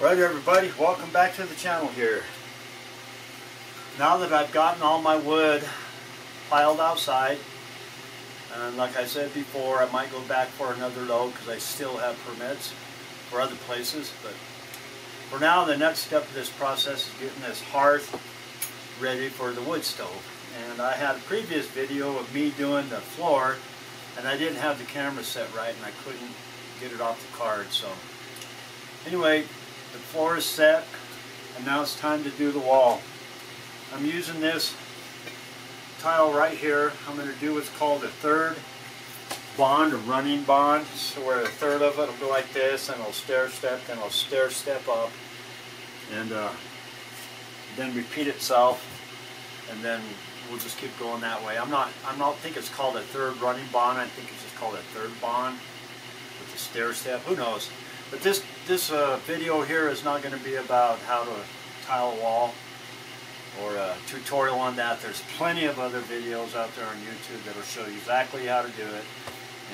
Right, everybody, welcome back to the channel here. Now that I've gotten all my wood piled outside, and like I said before, I might go back for another load because I still have permits for other places. But for now, the next step of this process is getting this hearth ready for the wood stove. And I had a previous video of me doing the floor, and I didn't have the camera set right, and I couldn't get it off the card. So anyway, the floor is set, and now it's time to do the wall. I'm using this tile right here. I'm going to do what's called a third bond, a running bond. So where a third of it will go like this, and it'll stair step, then it'll stair step up, and then repeat itself, and then we'll just keep going that way. I don't think it's called a third running bond. I think it's just called a third bond with the stair step. Who knows? But this video here is not going to be about how to tile a wall or a tutorial on that. There's plenty of other videos out there on YouTube that will show you exactly how to do it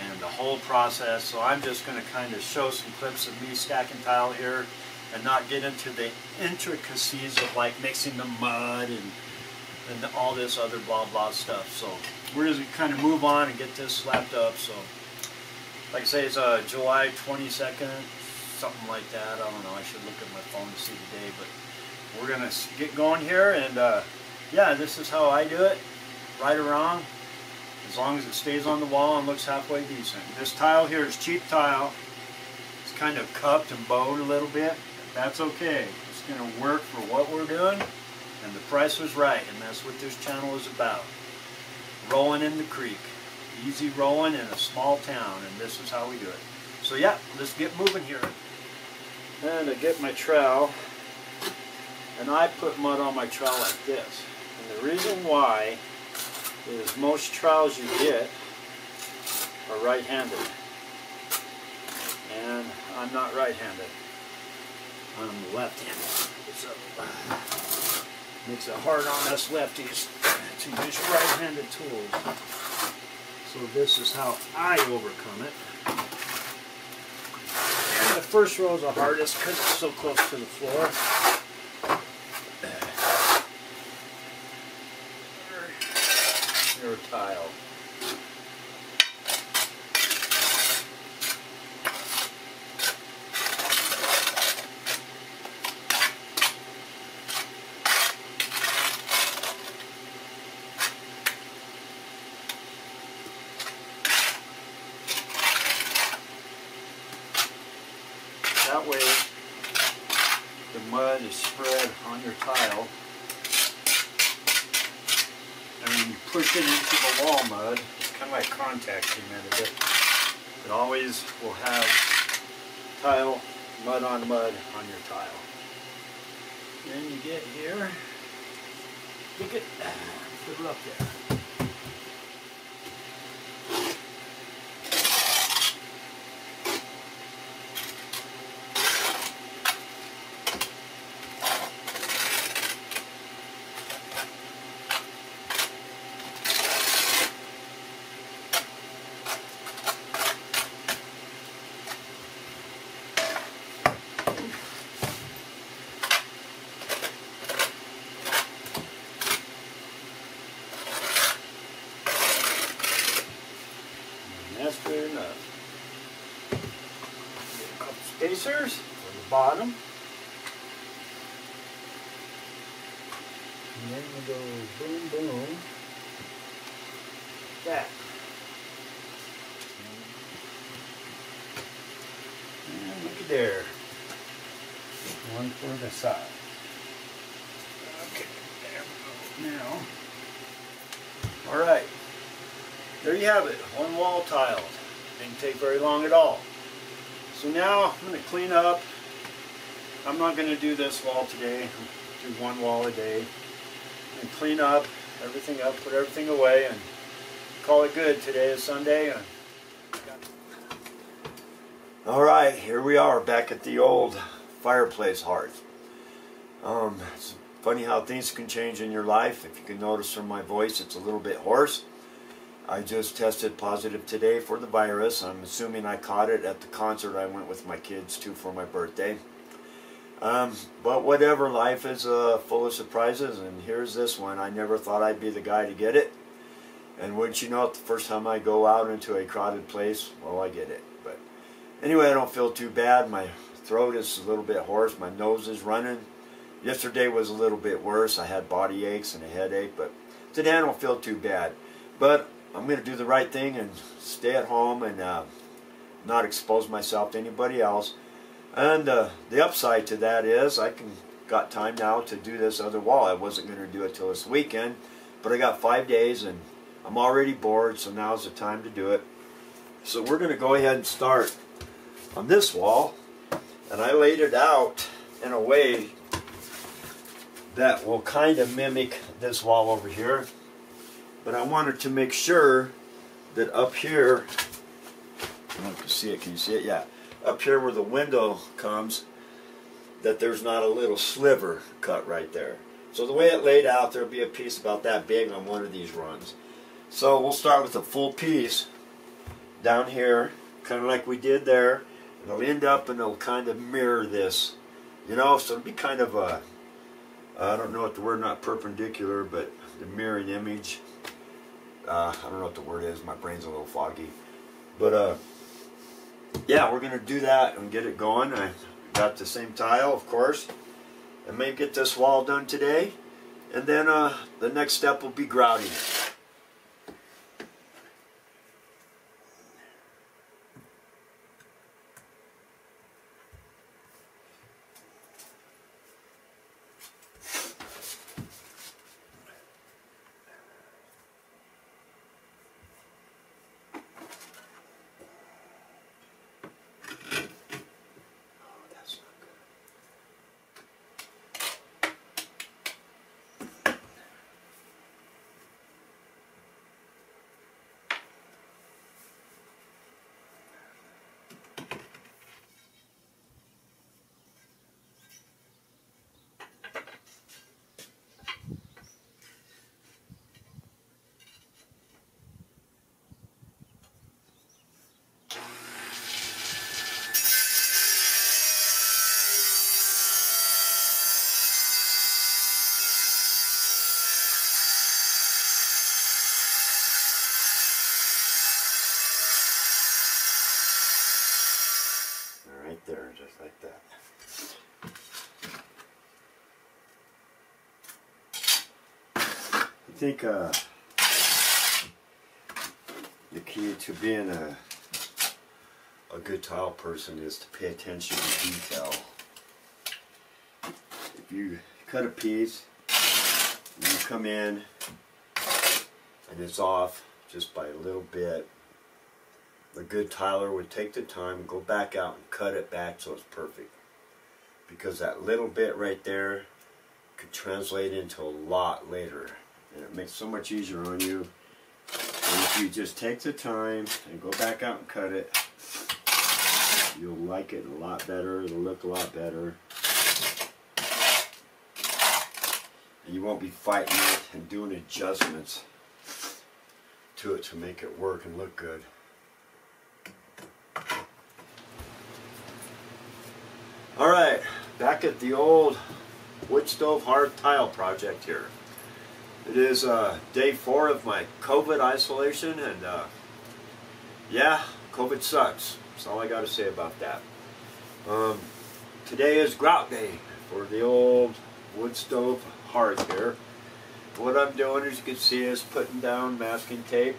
and the whole process. So I'm just going to kind of show some clips of me stacking tile here and not get into the intricacies of like mixing the mud and all this other blah blah stuff. So we're just going to kind of move on and get this slapped up. So like I say, it's July 22nd, something like that. I don't know, I should look at my phone to see the day, but we're going to get going here, and yeah, this is how I do it, right or wrong, as long as it stays on the wall and looks halfway decent. This tile here is cheap tile. It's kind of cupped and bowed a little bit. That's okay. It's going to work for what we're doing, and the price was right, and that's what this channel is about. Rolling in the creek. Easy rolling in a small town, and this is how we do it. So yeah, let's get moving here. And I get my trowel, and I put mud on my trowel like this. And the reason why is most trowels you get are right-handed, and I'm not right-handed. I'm left-handed. So makes it hard on us lefties to use right-handed tools. So this is how I overcome it. And the first row is the hardest because it's so close to the floor. Your tile. That way the mud is spread on your tile, and when you push it into the wall mud, it's kind of like contact cement. It always will have tile, mud on your tile. Then you get here, pick it, put it up there. That's good enough. Get a couple spacers for the bottom. And then we go boom, boom. Like that. And look at there. One for the side. Okay, there we go. Now, alright. There you have it, one wall tiled. Didn't take very long at all. So now I'm going to clean up. I'm not going to do this wall today. Do one wall a day. And clean up, everything up, put everything away, and call it good. Today is Sunday. Alright, here we are back at the old fireplace hearth. It's funny how things can change in your life. If you can notice from my voice, it's a little bit hoarse. I just tested positive today for the virus. I'm assuming I caught it at the concert I went with my kids to for my birthday. But whatever, life is full of surprises, and here's this one. I never thought I'd be the guy to get it. And wouldn't you know it, the first time I go out into a crowded place, well, I get it. But anyway, I don't feel too bad. My throat is a little bit hoarse. My nose is running. Yesterday was a little bit worse. I had body aches and a headache, but today I don't feel too bad. But I'm going to do the right thing and stay at home and not expose myself to anybody else. And the upside to that is I got time now to do this other wall. I wasn't going to do it till this weekend, but I got 5 days and I'm already bored, so now's the time to do it. So we're going to go ahead and start on this wall, and I laid it out in a way that will kind of mimic this wall over here, but I wanted to make sure that up here, I don't know if you see it, can you see it? Yeah. Up here where the window comes, that there's not a little sliver cut right there. So the way it laid out, there'll be a piece about that big on one of these runs. So we'll start with a full piece down here, kind of like we did there. It'll end up and it'll kind of mirror this, you know, so it'll be kind of a, I don't know what the word, not perpendicular, but the mirroring image. I don't know what the word is, my brain's a little foggy. But yeah, we're going to do that and get it going. I got the same tile, of course. I may get this wall done today. And then the next step will be grouting. Right there, just like that. I think the key to being a good tile person is to pay attention to detail. If you cut a piece and you come in and it's off just by a little bit, the good tiler would take the time, go back out and cut it back so it's perfect. Because that little bit right there could translate into a lot later. And it makes it so much easier on you. And if you just take the time and go back out and cut it, you'll like it a lot better, it'll look a lot better. And you won't be fighting it and doing adjustments to it to make it work and look good. Alright, back at the old Woodstove Hearth tile project here. It is day 4 of my COVID isolation, and yeah, COVID sucks. That's all I got to say about that. Today is grout day for the old Woodstove Hearth here. What I'm doing, as you can see, is putting down masking tape.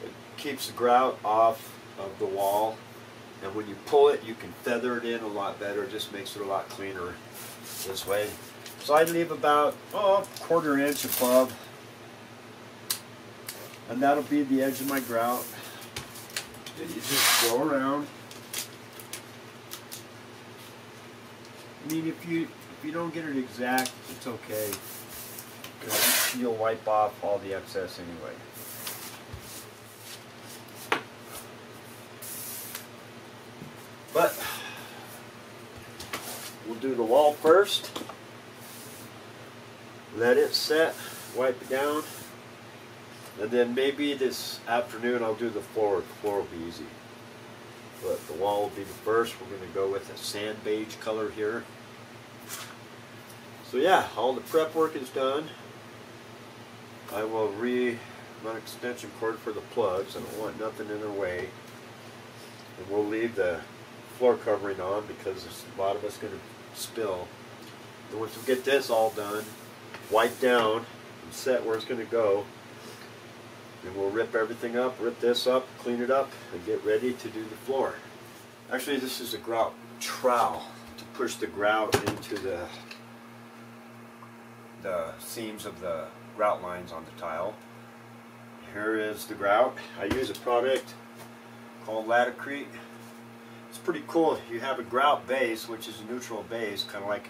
It keeps the grout off of the wall. And when you pull it, you can feather it in a lot better. It just makes it a lot cleaner this way. So I leave about a quarter inch above. And that'll be the edge of my grout. Then you just go around. I mean, if you don't get it exact, it's okay. Because you'll wipe off all the excess anyway. But we'll do the wall first. Let it set, wipe it down, and then maybe this afternoon I'll do the floor. The floor will be easy. but the wall will be the first. We're going to go with a sand beige color here. So yeah, all the prep work is done. I will run extension cord for the plugs. I don't want nothing in their way. And we'll leave the floor covering on because a lot of it's going to spill. And once we get this all done, wipe down, and set where it's going to go, and we'll rip everything up, rip this up, clean it up, and get ready to do the floor. Actually, this is a grout trowel to push the grout into the seams of the grout lines on the tile. Here is the grout. I use a product called Latacrete. It's pretty cool. You have a grout base, which is a neutral base, kind of like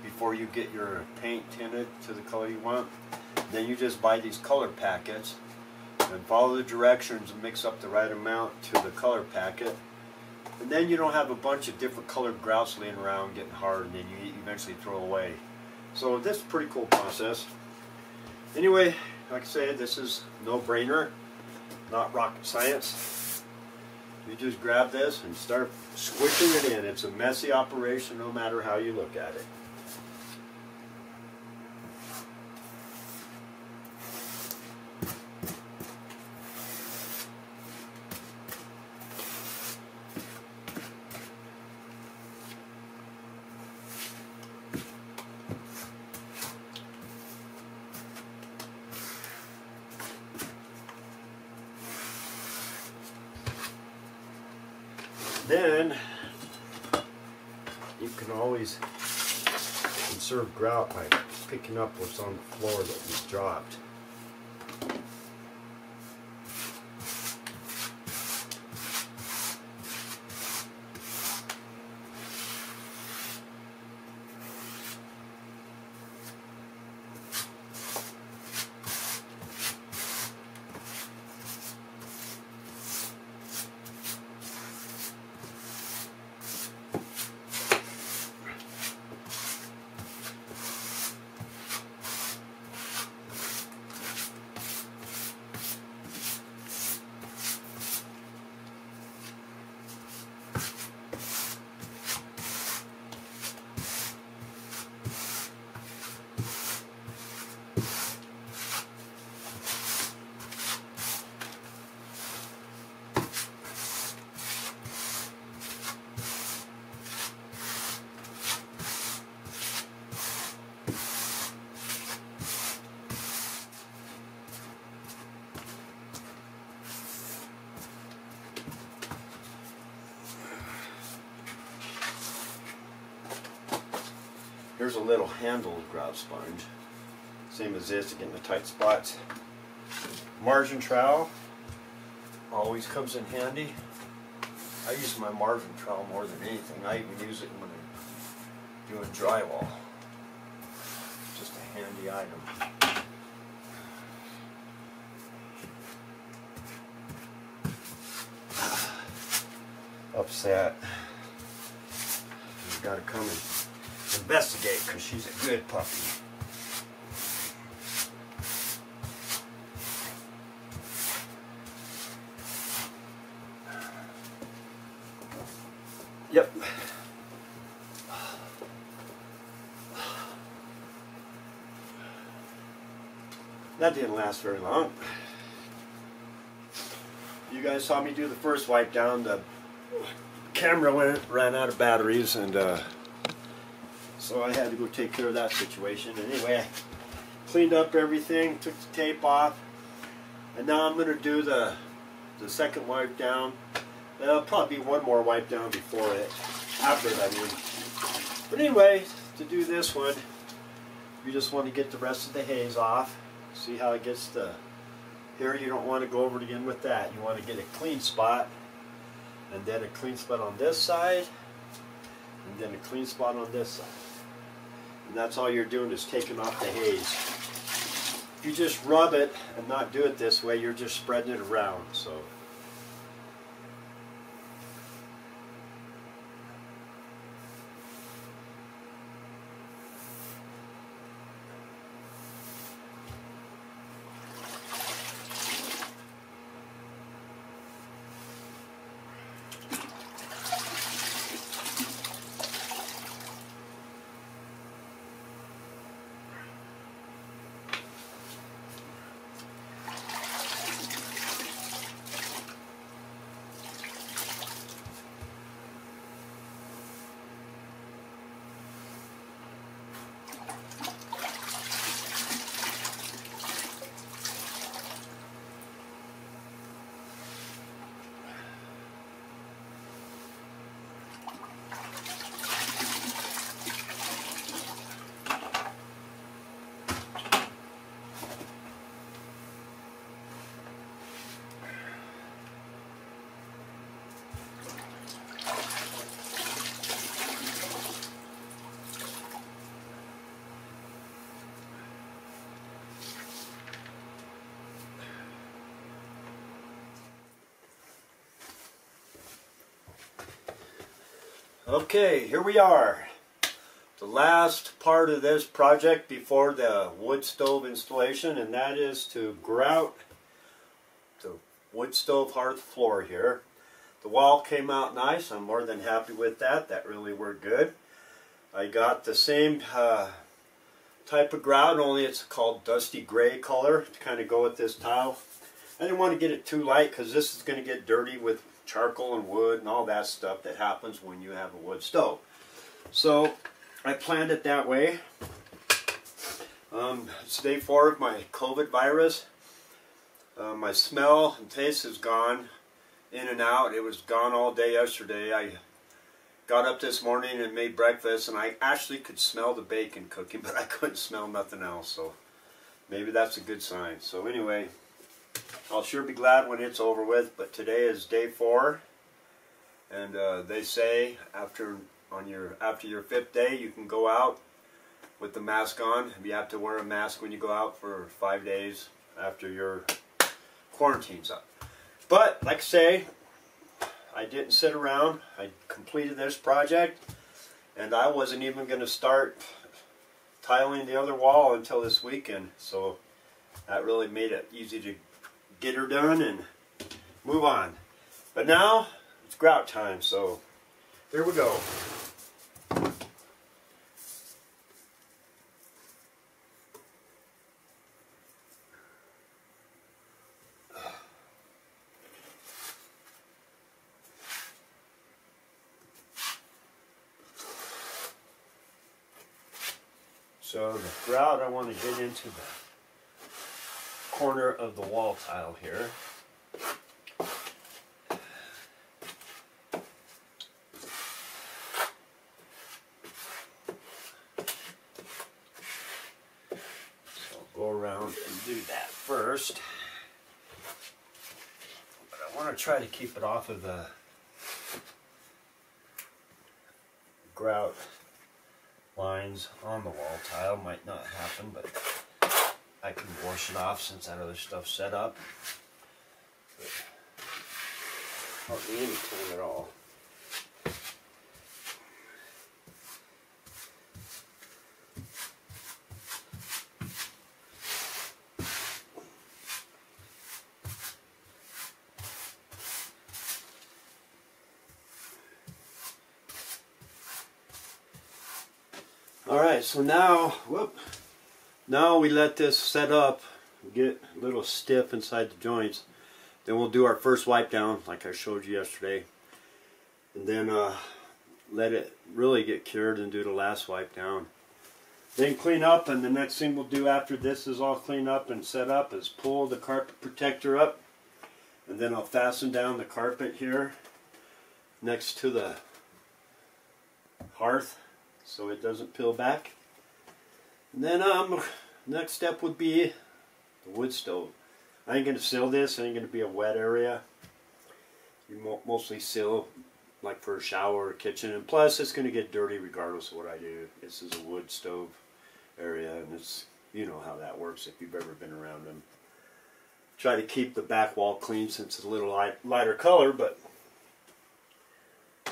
before you get your paint tinted to the color you want. Then you just buy these color packets and follow the directions and mix up the right amount to the color packet. And then you don't have a bunch of different colored grouts laying around getting hard and then you eventually throw away. So this is a pretty cool process. Anyway, like I said, this is no-brainer, not rocket science. You just grab this and start squishing it in. It's a messy operation no matter how you look at it. Then you can always conserve grout by picking up what's on the floor that you dropped. Here's a little handled grout sponge, same as this to get in the tight spots. Margin trowel always comes in handy. I use my margin trowel more than anything. I even use it when I'm doing drywall. Just a handy item. Upset. You've got to come and investigate because she's a good puppy. Yep. That didn't last very long. You guys saw me do the first wipe down. The camera ran out of batteries, and so I had to go take care of that situation. Anyway, I cleaned up everything, took the tape off, and now I'm going to do the second wipe down. There'll probably be one more wipe down before it, after it I mean. But anyway, to do this one, you just want to get the rest of the haze off. See how it gets the, here you don't want to go over it again with that. You want to get a clean spot, and then a clean spot on this side, and then a clean spot on this side. And that's all you're doing is taking off the haze. If you just rub it and not do it this way, you're just spreading it around. So Okay, here we are. The last part of this project before the wood stove installation, and that is to grout the wood stove hearth floor here. The wall came out nice. I'm more than happy with that. That really worked good. I got the same type of grout, only it's called dusty gray color to kind of go with this tile. I didn't want to get it too light because this is going to get dirty with charcoal and wood and all that stuff that happens when you have a wood stove. So I planned it that way. It's day 4 of my COVID virus. My smell and taste is gone, in and out. It was gone all day yesterday. I got up this morning and made breakfast, and I actually could smell the bacon cooking, but I couldn't smell nothing else. So maybe that's a good sign. So anyway, I'll sure be glad when it's over with. But today is day 4, and they say after your 5th day you can go out with the mask on. You have to wear a mask when you go out for 5 days after your quarantine's up. But like I say, I didn't sit around. I completed this project, and I wasn't even going to start tiling the other wall until this weekend. So that really made it easy to get her done and move on. But now it's grout time, so here we go. So the grout, I want to get into the corner of the wall tile here. So I'll go around and do that first. But I want to try to keep it off of the grout lines on the wall tile. Might not happen, but I can wash it off since that other stuff's set up. But hardly any time at all. Alright, so now, now we let this set up, get a little stiff inside the joints. Then we'll do our first wipe down, like I showed you yesterday. And then let it really get cured and do the last wipe down. Then clean up, and the next thing we'll do after this is all cleaned up and set up is pull the carpet protector up. And then I'll fasten down the carpet here next to the hearth, so it doesn't peel back. And then next step would be the wood stove. I ain't going to seal this. It ain't going to be a wet area. You mostly seal like for a shower or kitchen, and plus it's going to get dirty regardless of what I do. This is a wood stove area, and it's, you know how that works if you've ever been around them. Try to keep the back wall clean since it's a little lighter color, but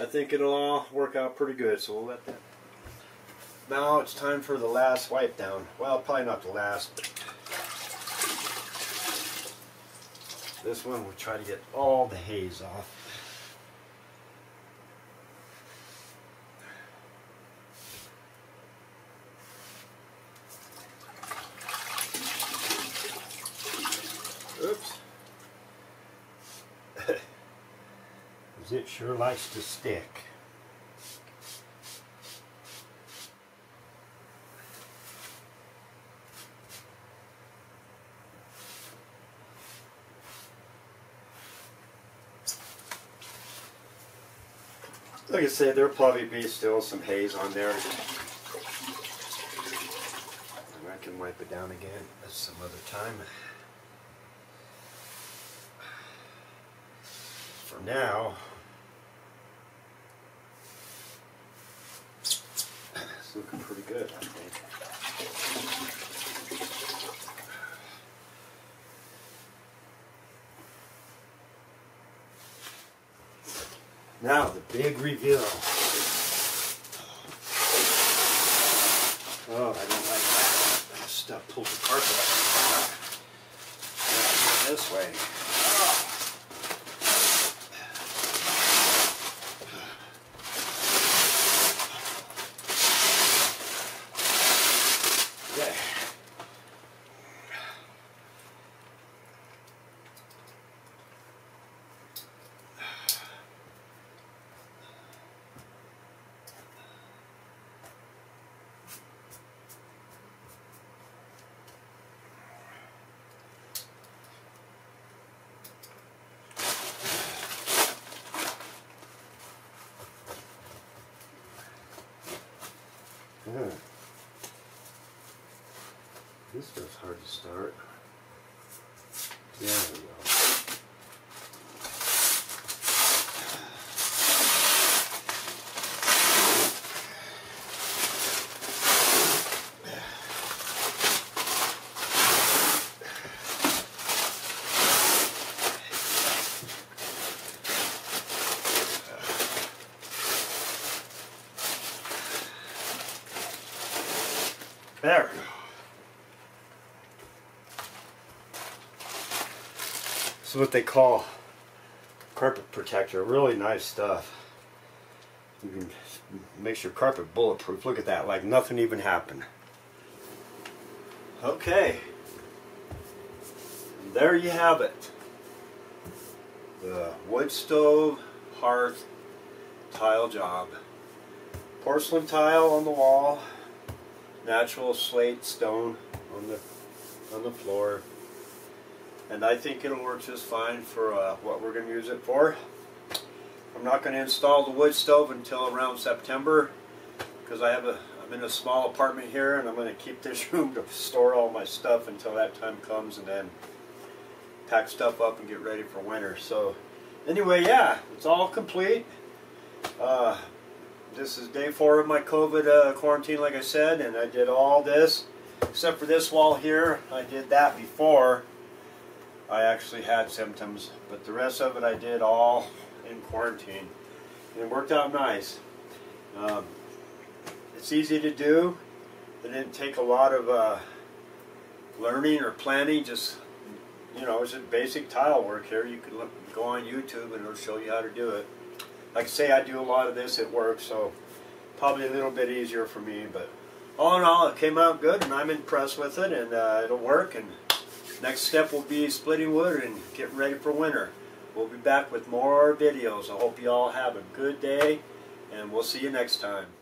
I think it'll all work out pretty good, so we'll let that. Now it's time for the last wipe down. Well, probably not the last, but this one we'll try to get all the haze off. Oops. Because it sure likes to stick. Like I said, there'll probably be still some haze on there. And I can wipe it down again at some other time. For now, it's looking pretty good, I think. Now, the big reveal. pull the carpet up. Yeah, this way. Okay. This stuff's hard to start. There we go. There. This is what they call carpet protector. Really nice stuff. You can make your carpet bulletproof. Look at that, like nothing even happened. Okay. And there you have it. The Woodstove Hearth tile job. Porcelain tile on the wall. Natural slate stone on the floor, and I think it'll work just fine for what we're going to use it for. I'm not going to install the wood stove until around September because I'm in a small apartment here, and I'm going to keep this room to store all my stuff until that time comes, and then pack stuff up and get ready for winter. So anyway, yeah, it's all complete. This is day 4 of my COVID quarantine, like I said, and I did all this, except for this wall here. I did that before I actually had symptoms, but the rest of it I did all in quarantine, and it worked out nice. It's easy to do. It didn't take a lot of learning or planning, just, you know, it's just basic tile work here. You can go on YouTube and it'll show you how to do it. Like I say, I do a lot of this at work, so probably a little bit easier for me, but all in all, it came out good, and I'm impressed with it, and it'll work. And next step will be splitting wood and getting ready for winter. We'll be back with more videos. I hope you all have a good day, and we'll see you next time.